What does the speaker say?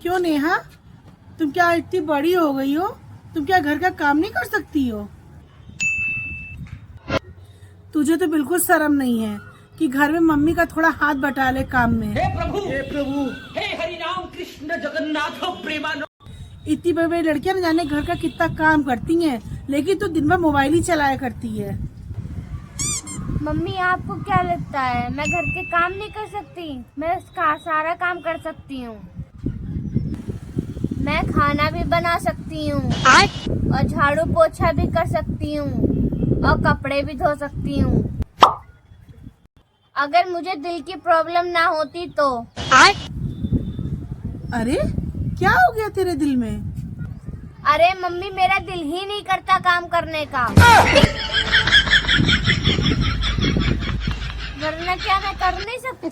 क्यों नेहा, तुम क्या इतनी बड़ी हो गई हो? तुम क्या घर का काम नहीं कर सकती हो? तुझे तो बिल्कुल शर्म नहीं है कि घर में मम्मी का थोड़ा हाथ बटा ले काम में। हे प्रभु, हे प्रभु, हे हरि राम कृष्ण जगन्नाथ प्रेमानंद। इतनी बड़ी बड़ी लड़कियां न जाने घर का कितना काम करती हैं, लेकिन तू दिन भर मोबाइल ही चलाया करती है। मम्मी आपको क्या लगता है मैं घर के काम नहीं कर सकती? मैं उसका सारा काम कर सकती हूँ। मैं खाना भी बना सकती हूँ और झाड़ू पोछा भी कर सकती हूँ और कपड़े भी धो सकती हूँ। अगर मुझे दिल की प्रॉब्लम ना होती तो। अरे क्या हो गया तेरे दिल में? अरे मम्मी, मेरा दिल ही नहीं करता काम करने का। वरना क्या मैं कर नहीं सकती?